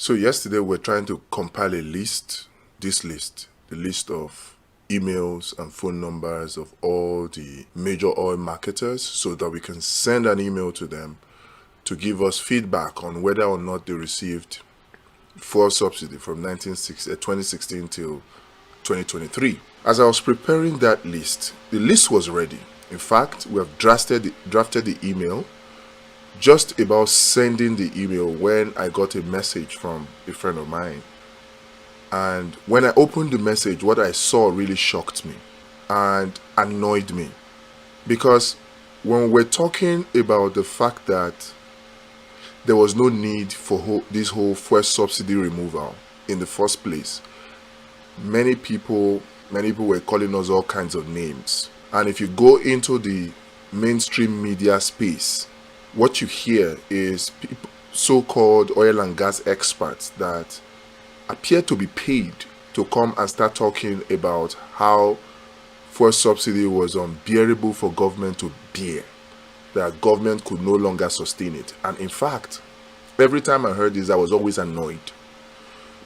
So yesterday we're trying to compile a list, the list of emails and phone numbers of all the major oil marketers so that we can send an email to them to give us feedback on whether or not they received fuel subsidy from 2016 till 2023. As I was preparing that list, the list was ready. In fact, we have drafted the email, just about sending the email when I got a message from a friend of mine. And when I opened the message, what I saw really shocked me and annoyed me. Because when we're talking about the fact that there was no need for this whole fuel subsidy removal in the first place, many people were calling us all kinds of names. And if you go into the mainstream media space, what you hear is people, so-called oil and gas experts that appear to be paid to come and start talking about how fuel subsidy was unbearable for government to bear, that government could no longer sustain it. And in fact, every time I heard this, I was always annoyed.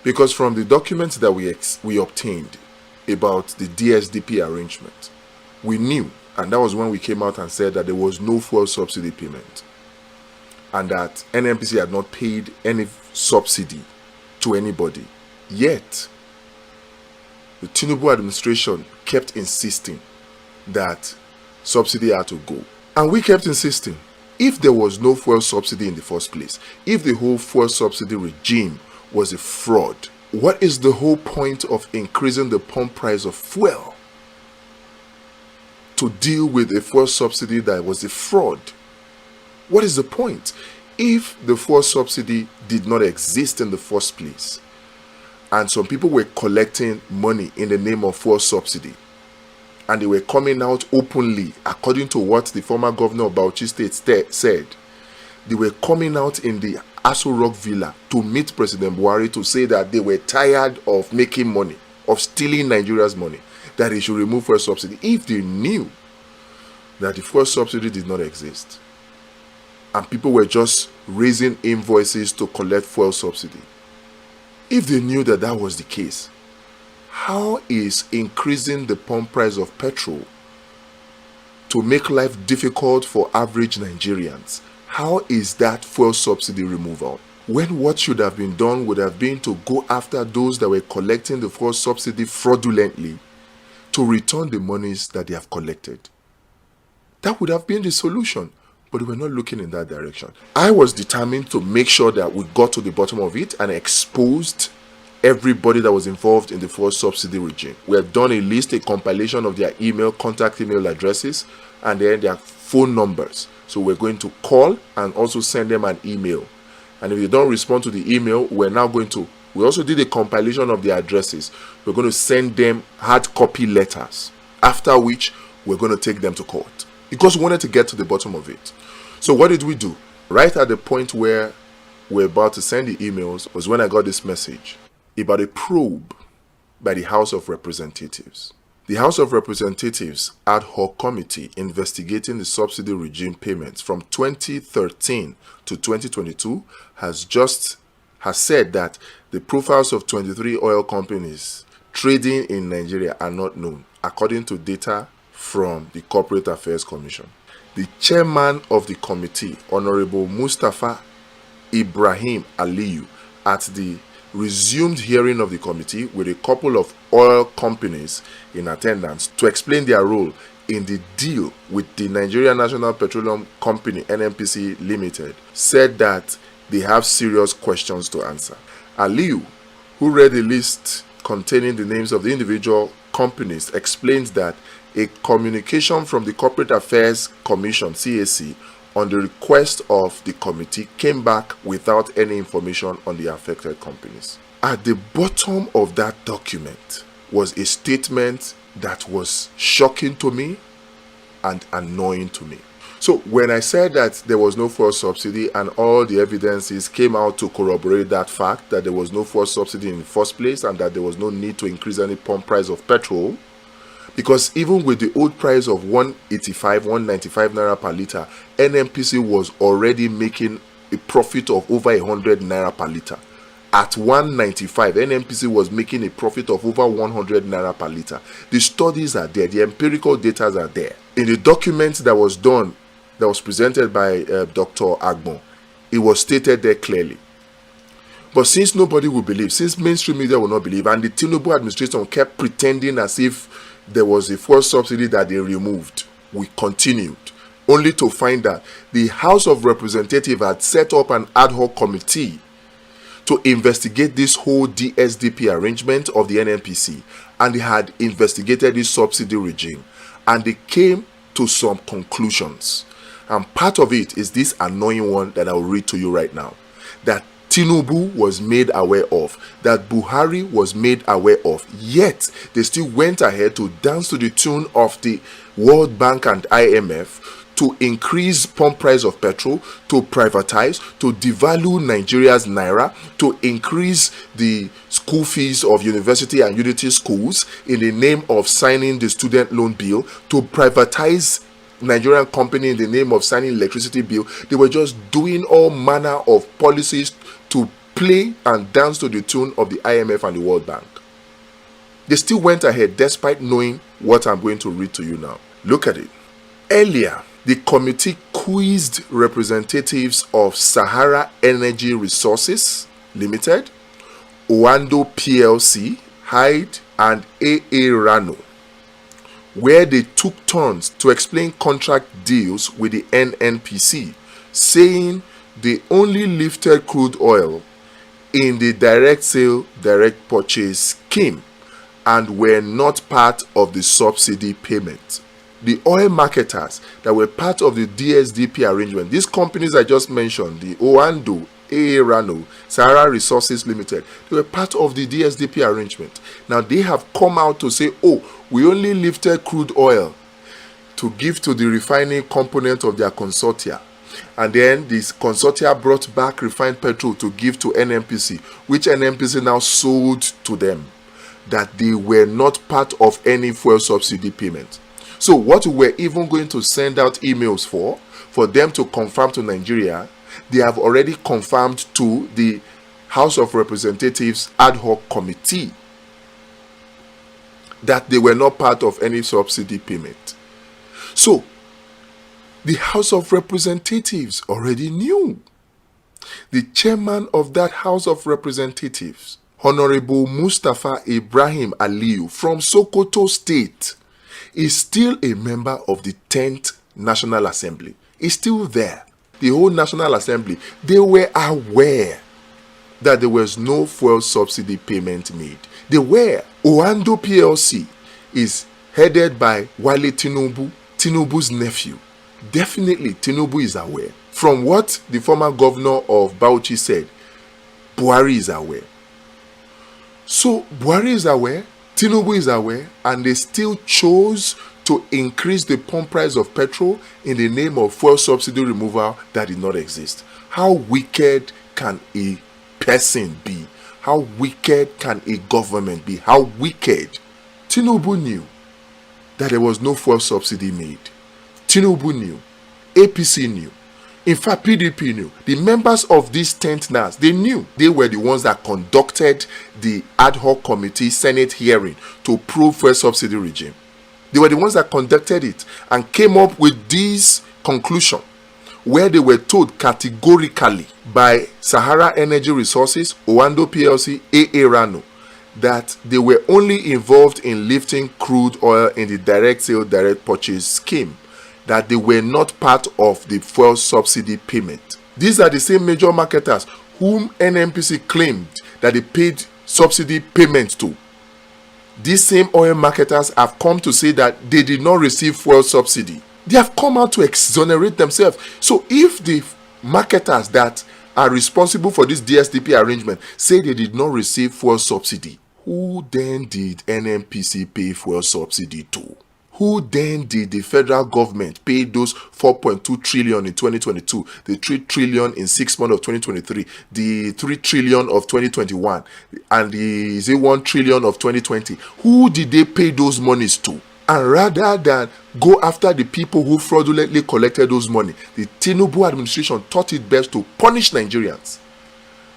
Because from the documents that we obtained about the DSDP arrangement, we knew, and that was when we came out and said that there was no fuel subsidy payment, and that NNPC had not paid any subsidy to anybody. Yet, the Tinubu administration kept insisting that subsidy had to go. And we kept insisting, if there was no fuel subsidy in the first place, if the whole fuel subsidy regime was a fraud, what is the whole point of increasing the pump price of fuel to deal with a fuel subsidy that was a fraud? What is the point? If the fuel subsidy did not exist in the first place, and some people were collecting money in the name of fuel subsidy, and they were coming out openly, according to what the former governor of Bauchi State said, they were coming out in the Aso Rock Villa to meet President Buhari to say that they were tired of making money, of stealing Nigeria's money, that they should remove fuel subsidy. If they knew that the fuel subsidy did not exist, and people were just raising invoices to collect fuel subsidy, if they knew that that was the case, how is increasing the pump price of petrol to make life difficult for average Nigerians, how is that fuel subsidy removal? When what should have been done would have been to go after those that were collecting the fuel subsidy fraudulently to return the monies that they have collected. That would have been the solution. But we were not looking in that direction. I was determined to make sure that we got to the bottom of it and exposed everybody that was involved in the fuel subsidy regime. We have done a list, a compilation of their contact email addresses, and then their phone numbers. So we're going to call and also send them an email. And if they don't respond to the email, we also did a compilation of their addresses. We're going to send them hard copy letters, after which we're going to take them to court, because we wanted to get to the bottom of it. So what did we do? Right at the point where we're about to send the emails was when I got this message about a probe by the House of Representatives. The House of Representatives ad hoc committee investigating the subsidy regime payments from 2013 to 2022 has said that the profiles of 23 oil companies trading in Nigeria are not known, according to data from the Corporate Affairs Commission. The chairman of the committee, Honorable Mustafa Ibrahim Aliyu, at the resumed hearing of the committee with a couple of oil companies in attendance to explain their role in the deal with the Nigerian National Petroleum Company, NNPC Limited, said that they have serious questions to answer. Aliyu, who read the list containing the names of the individual companies, explains that a communication from the Corporate Affairs Commission, CAC, on the request of the committee came back without any information on the affected companies. At the bottom of that document was a statement that was shocking to me and annoying to me. So when I said that there was no fuel subsidy and all the evidences came out to corroborate that fact, that there was no fuel subsidy in the first place and that there was no need to increase any pump price of petrol, because even with the old price of 185, 195 naira per liter, NNPC was already making a profit of over 100 naira per liter at 195, NNPC was making a profit of over 100 naira per liter. The studies are there, the empirical data are there. In the document that was done, that was presented by Dr. Agbon, it was stated there clearly. But since nobody will believe, since mainstream media will not believe, and the Tinubu administration kept pretending as if there was a fuel subsidy that they removed, we continued, only to find that the House of Representatives had set up an ad hoc committee to investigate this whole DSDP arrangement of the NNPC, and they had investigated this subsidy regime, and they came to some conclusions. And part of it is this annoying one that I will read to you right now, that Tinubu was made aware of, that Buhari was made aware of, yet they still went ahead to dance to the tune of the World Bank and IMF to increase pump price of petrol, to privatize, to devalue Nigeria's naira, to increase the school fees of university and unity schools in the name of signing the student loan bill, to privatize Nigerian company in the name of signing electricity bill. They were just doing all manner of policies to play and dance to the tune of the IMF and the World Bank. They still went ahead despite knowing what I'm going to read to you now. Look at it. Earlier, the committee quizzed representatives of Sahara Energy Resources Limited, Oando PLC, Hyde, and AA Rano, where they took turns to explain contract deals with the NNPC, saying they only lifted crude oil in the direct sale, direct purchase scheme and were not part of the subsidy payment. The oil marketers that were part of the DSDP arrangement, these companies I just mentioned, the Oando, AA Rano, Sahara Resources Limited, they were part of the DSDP arrangement. Now they have come out to say, oh, we only lifted crude oil to give to the refining component of their consortia. And then this consortia brought back refined petrol to give to NNPC, which NNPC now sold to them, that they were not part of any fuel subsidy payment. So what we were even going to send out emails for them to confirm to Nigeria, they have already confirmed to the House of Representatives ad hoc committee that they were not part of any subsidy payment. So the House of Representatives already knew. The chairman of that House of Representatives, Honorable Mustafa Ibrahim Aliyu from Sokoto State, is still a member of the 10th National Assembly. He's still there. The whole National Assembly, they were aware that there was no fuel subsidy payment made. They were. Oando PLC is headed by Wale Tinubu, Tinubu's nephew. Definitely, Tinubu is aware. From what the former governor of Bauchi said, Buhari is aware. So, Buhari is aware, Tinubu is aware, and they still chose to increase the pump price of petrol in the name of fuel subsidy removal that did not exist. How wicked can a person be? How wicked can a government be? How wicked? Tinubu knew that there was no fuel subsidy made. Tinubu knew. APC knew. In fact, PDP knew. The members of this 10th NAS, they knew. They were the ones that conducted the ad hoc committee Senate hearing to prove fuel subsidy regime. They were the ones that conducted it and came up with this conclusion, where they were told categorically by Sahara Energy Resources, Oando PLC, AA Rano, that they were only involved in lifting crude oil in the direct sale, direct purchase scheme, that they were not part of the fuel subsidy payment. These are the same major marketers whom NNPC claimed that they paid subsidy payments to. These same oil marketers have come to say that they did not receive fuel subsidy. They have come out to exonerate themselves. So if the marketers that are responsible for this DSDP arrangement say they did not receive fuel subsidy, who then did NNPC pay fuel subsidy to? Who then did the federal government pay those 4.2 trillion in 2022, the 3 trillion in 6 months of 2023, the 3 trillion of 2021, and the 1 trillion of 2020? Who did they pay those monies to? And rather than go after the people who fraudulently collected those money, the Tinubu administration thought it best to punish Nigerians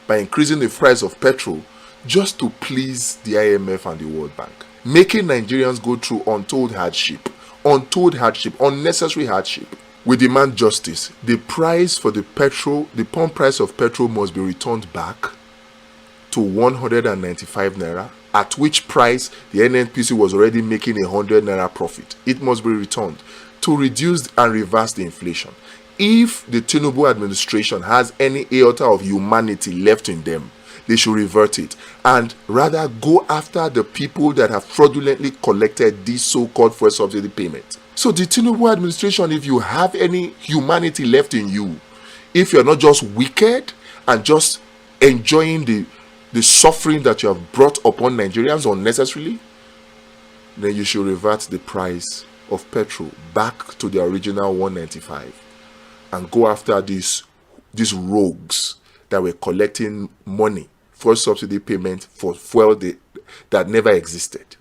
by increasing the price of petrol just to please the IMF and the World Bank, making Nigerians go through untold hardship, unnecessary hardship. We demand justice. The price for the pump price of petrol must be returned back to 195 naira, at which price the NNPC was already making 100 naira profit. It must be returned to reduce and reverse the inflation. If the Tinubu administration has any iota of humanity left in them, they should revert it and rather go after the people that have fraudulently collected this so-called fuel subsidy payment. So the Tinubu administration, if you have any humanity left in you, if you're not just wicked and just enjoying the suffering that you have brought upon Nigerians unnecessarily, then you should revert the price of petrol back to the original 195 and go after these rogues that were collecting money for subsidy payment for fuel that never existed.